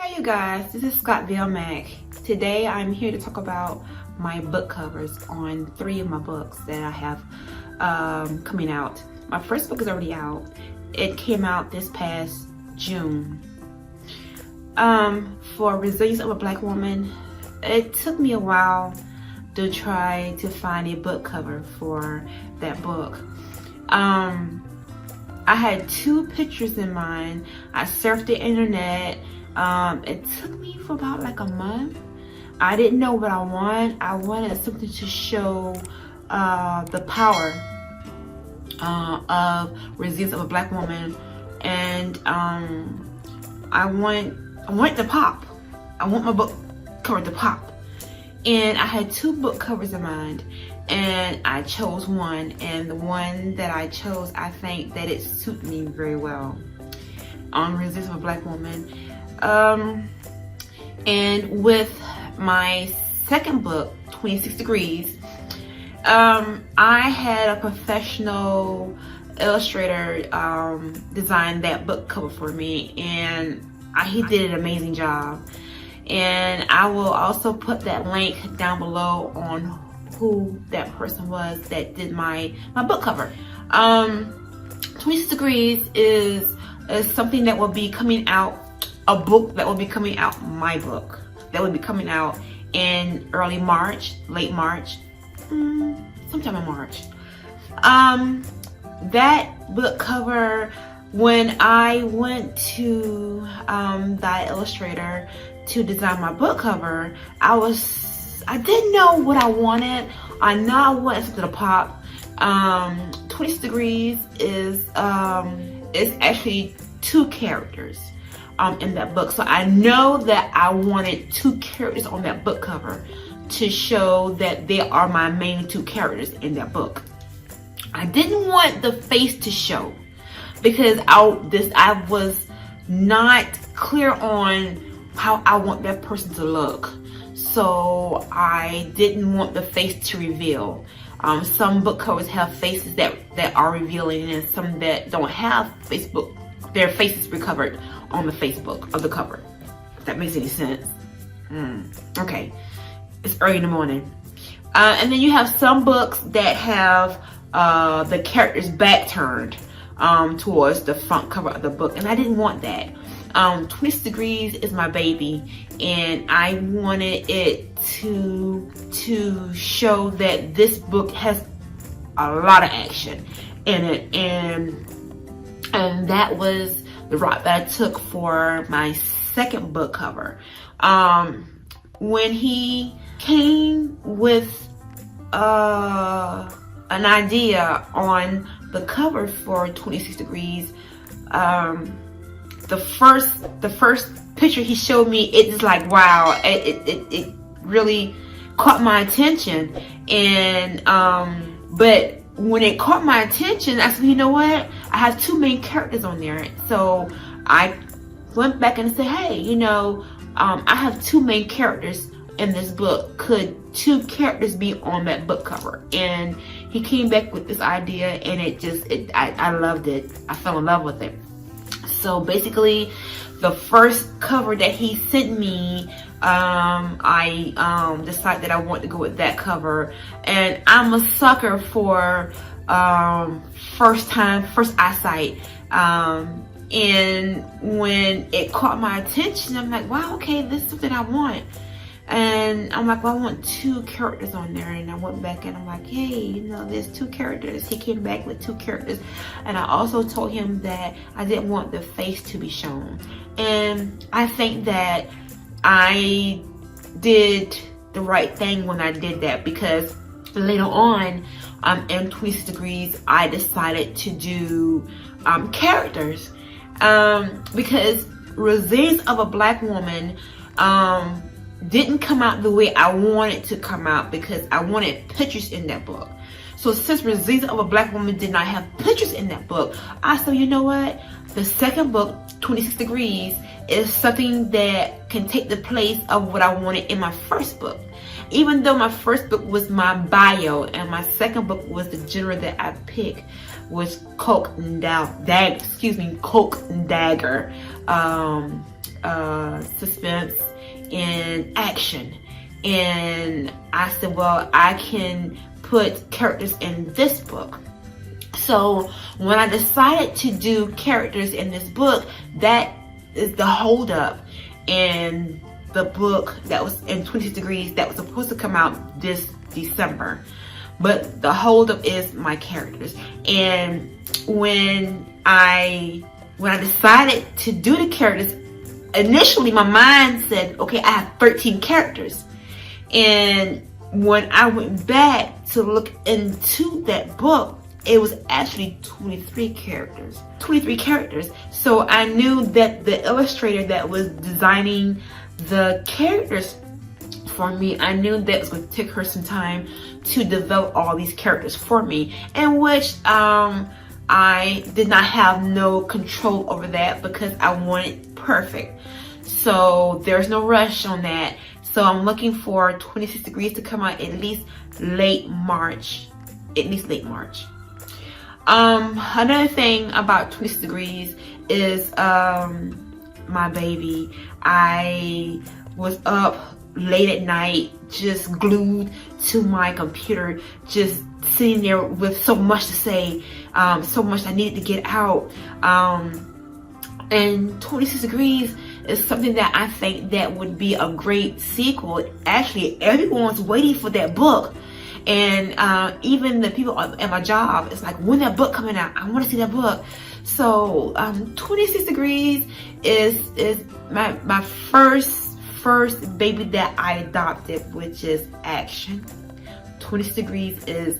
Hey you guys, this is Scott Mac. Today I'm here to talk about my book covers on 3 of my books that I have coming out. My first book is already out. It came out this past June. For Resilience of a Black Woman, it took me a while to try to find a book cover for that book. I had 2 pictures in mind. I surfed the internet. It took me for about like a month. I didn't know what I wanted. I wanted something to show the power of Resilience of a Black Woman, and I want to pop. I want my book cover to pop, and I had 2 book covers in mind, and I chose one, and the one that I chose, I think that it suited me very well on Resilience of a Black Woman. And with my second book, 26 Degrees, I had a professional illustrator design that book cover for me, and he did an amazing job. And I will also put that link down below on who that person was that did my book cover. 26 Degrees is something that will be coming out, a book that will be coming out, my book that will be coming out in early March, late March, sometime in March. That book cover, when I went to that illustrator to design my book cover, I didn't know what I wanted. I know I wanted something to pop. 26 Degrees is actually 2 characters in that book. So I know that I wanted 2 characters on that book cover to show that they are my main 2 characters in that book. I didn't want the face to show because I was not clear on how I want that person to look. So I didn't want the face to reveal. Some book covers have faces that are revealing, and some that don't have their faces recovered on the Facebook of the cover. If that makes any sense. Okay, it's early in the morning. And then you have some books that have the characters back turned towards the front cover of the book, and I didn't want that. 26 Degrees is my baby, and I wanted it to show that this book has a lot of action in it, and that was the route that I took for my second book cover. When he came with an idea on the cover for 26 Degrees, the first picture he showed me, it just like, wow, it really caught my attention. And but when it caught my attention, I said, you know what, I have 2 main characters on there. So I went back and said, hey, you know, I have 2 main characters in this book. Could 2 characters be on that book cover? And he came back with this idea, and I loved it. I fell in love with it. So basically, the first cover that he sent me, I decided that I want to go with that cover. And I'm a sucker for first eyesight. And when it caught my attention, I'm like, wow, okay, this is something I want. And I'm like, well, I want 2 characters on there. And I went back and I'm like, hey, you know, there's 2 characters. He came back with 2 characters. And I also told him that I didn't want the face to be shown. And I think that I did the right thing when I did that, because later on in 26 Degrees, I decided to do characters. Because Resilience of a Black Woman didn't come out the way I wanted to come out, because I wanted pictures in that book. So since Resilience of a Black Woman did not have pictures in that book, I said, you know what, the second book, 26 Degrees, is something that can take the place of what I wanted in my first book. Even though my first book was my bio and my second book was the genre that I picked, was Cloak and Dagger, suspense and action. And I said, well, I can put characters in this book. So when I decided to do characters in this book, that is the holdup in the book that was in 26 Degrees that was supposed to come out this December. But the holdup is my characters. And when I decided to do the characters, initially my mind said, okay, I have 13 characters. And when I went back to look into that book, it was actually 23 characters. 23 characters. So I knew that the illustrator that was designing the characters for me, I knew that it was going to take her some time to develop all these characters for me, in which I did not have no control over that because I wanted perfect. So there's no rush on that. So I'm looking for 26 Degrees to come out at least late March. Another thing about 26 Degrees is my baby. I was up late at night, just glued to my computer, just sitting there with so much to say, so much I needed to get out. And 26 Degrees is something that I think that would be a great sequel. Actually, everyone's waiting for that book. And even the people at my job, it's like, when that book coming out? I want to see that book. So 26 Degrees is my first baby that I adopted, which is action. 26 Degrees is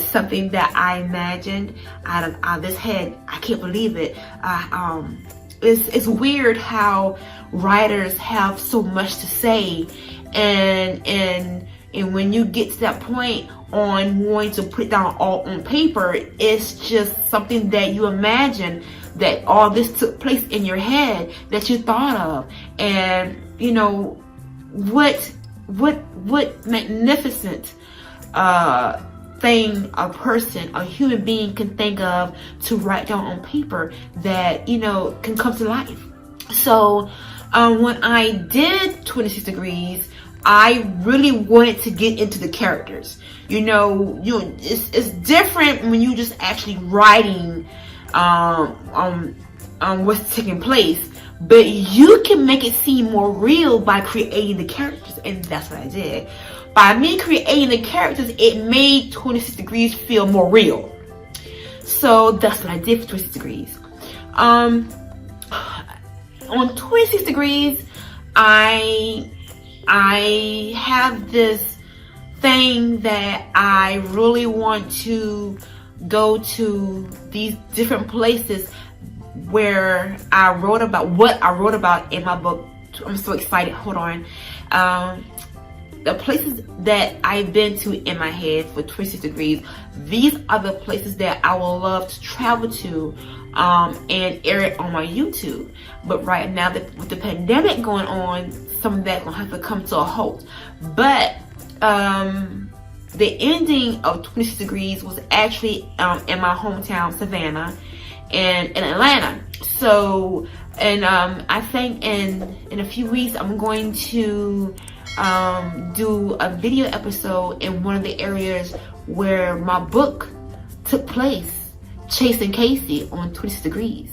something that I imagined out of this head. I can't believe it. It's weird how writers have so much to say, and when you get to that point on wanting to put it down all on paper, it's just something that you imagine, that all this took place in your head, that you thought of. And you know, what magnificent thing a person, a human being can think of to write down on paper that, you know, can come to life. So when I did 26 Degrees, I really wanted to get into the characters. You know, it's different when you just actually writing what's taking place, but you can make it seem more real by creating the characters, and that's what I did. By me creating the characters, it made 26 Degrees feel more real. So that's what I did for 26 Degrees. On 26 Degrees, I have this thing that I really want to go to these different places where I wrote about what I wrote about in my book. I'm so excited. Hold on. The places that I've been to in my head for 26 Degrees, these are the places that I would love to travel to and air it on my YouTube. But right now, with the pandemic going on, some of that gonna have to come to a halt. But the ending of 26 Degrees was actually in my hometown, Savannah, and in Atlanta. So, and I think in a few weeks, I'm going to do a video episode in one of the areas where my book took place, Chasing Casey, on 26 Degrees.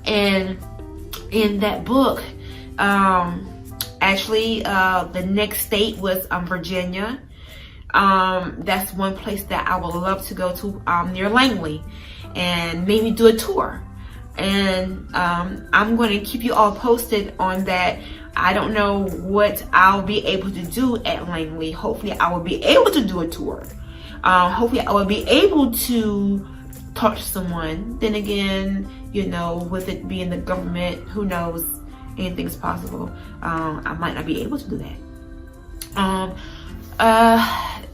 And in that book, actually the next state was Virginia. That's one place that I would love to go to, near Langley, and maybe do a tour. And I'm going to keep you all posted on that. I don't know what I'll be able to do at Langley. Hopefully I will be able to do a tour. Hopefully I will be able to talk to someone. Then again, you know, with it being the government, who knows, anything's possible. I might not be able to do that.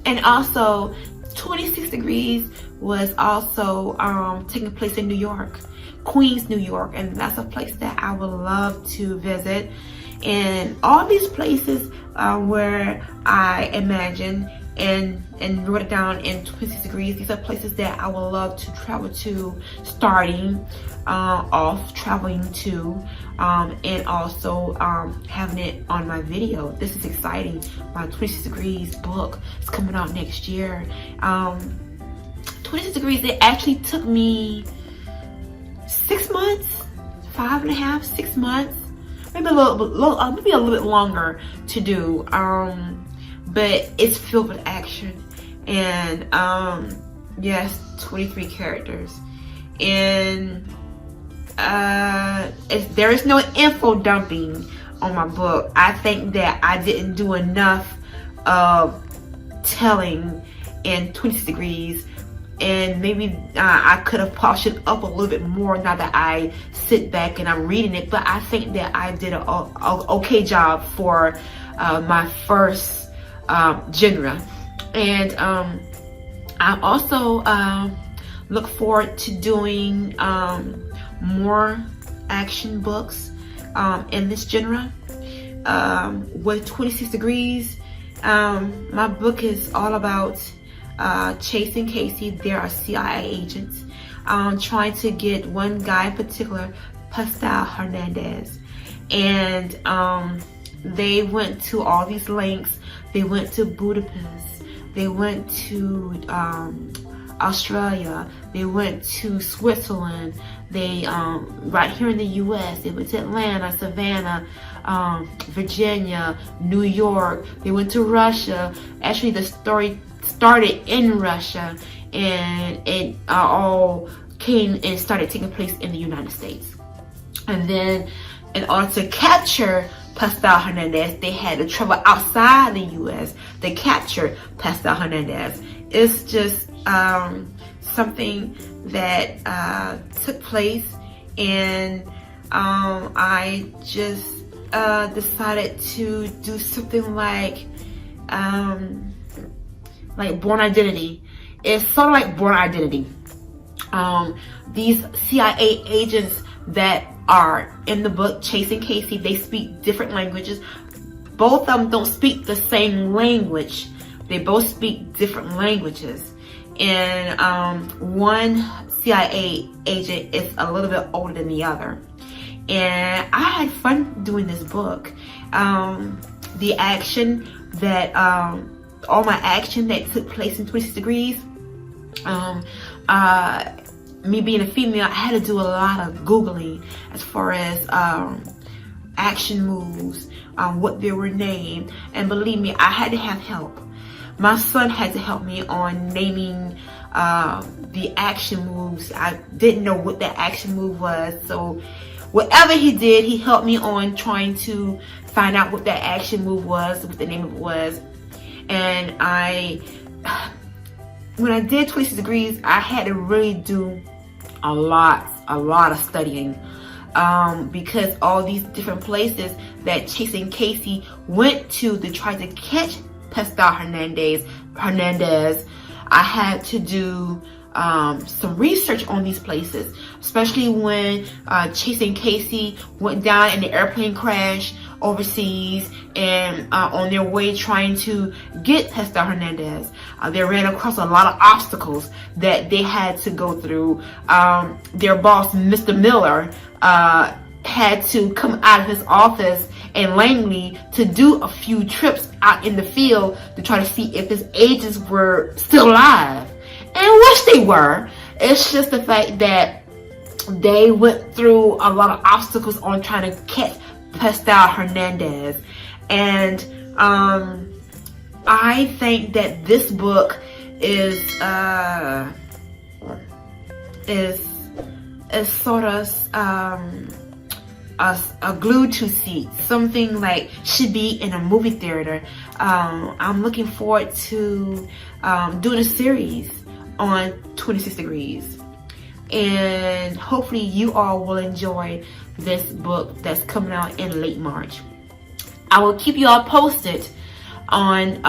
And also 26 Degrees was also taking place in New York, Queens, New York, and that's a place that I would love to visit. And all these places where I imagine and wrote it down in 26 degrees. These are places that I would love to travel to, starting off traveling to, and also having it on my video. This is exciting. My 26 degrees book is coming out next year. 26 degrees, it actually took me 6 months, 5.5, 6 months, maybe a little bit longer to do. But it's filled with action, and yes, 23 characters, and there is no info dumping on my book. I think that I didn't do enough of telling in 26 degrees, and maybe I could have polished it up a little bit more now that I sit back and I'm reading it. But I think that I did an okay job for my first genre. And I also look forward to doing more action books in this genre. With 26 degrees, my book is all about Chase and Casey. They are CIA agents trying to get one guy in particular, Pascal Hernandez, and they went to all these lengths. They went to Budapest, they went to Australia, they went to Switzerland, they right here in the US, they went to Atlanta, Savannah, Virginia, New York, they went to Russia. Actually, the story started in Russia, and it all came and started taking place in the United States. And then in order to capture Pascal Hernandez, they had to travel outside the U.S. to capture Pascal Hernandez. It's just something that took place, and I just decided to do something like Bourne Identity. It's sort of like Bourne Identity. These CIA agents that are in the book, Chase and Casey, they speak different languages. Both of them don't speak the same language. They both speak different languages. And one CIA agent is a little bit older than the other. And I had fun doing this book. The action that, all my action that took place in 26 degrees, me being a female, I had to do a lot of Googling as far as action moves, what they were named. And believe me, I had to have help. My son had to help me on naming the action moves. I didn't know what that action move was. So whatever he did, he helped me on trying to find out what that action move was, what the name of it was. And when I did 26 degrees, I had to really do a lot of studying, because all these different places that Chase and Casey went to try to catch Pascal Hernandez, I had to do some research on these places, especially when Chase and Casey went down in the airplane crash overseas and on their way trying to get Pascal Hernandez. They ran across a lot of obstacles that they had to go through. Their boss, Mr. Miller, had to come out of his office in Langley to do a few trips out in the field to try to see if his agents were still alive. And which they were. It's just the fact that they went through a lot of obstacles on trying to catch Pascal Hernandez. And I think that this book is sort of a glued to seat, something like should be in a movie theater. I'm looking forward to doing a series on 26 degrees, and hopefully you all will enjoy this book that's coming out in late March. I will keep you all posted on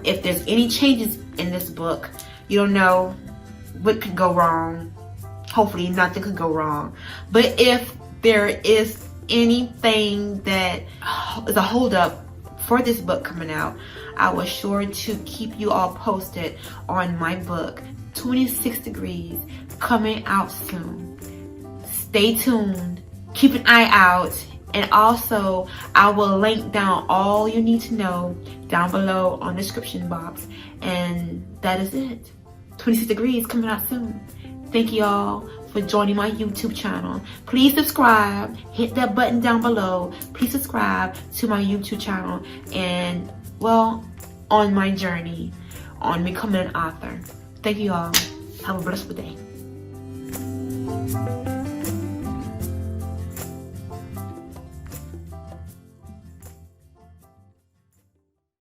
if there's any changes in this book. You don't know what could go wrong. Hopefully nothing could go wrong, but if there is anything that is a holdup for this book coming out. I was sure to keep you all posted on my book, 26 Degrees, coming out soon. Stay tuned, keep an eye out, and also I will link down all you need to know down below on the description box. And that is it. 26 Degrees coming out soon. Thank you all for joining my YouTube channel. Please subscribe, hit that button down below. Please subscribe to my YouTube channel and, well, on my journey on becoming an author. Thank you all. Have a blessed day.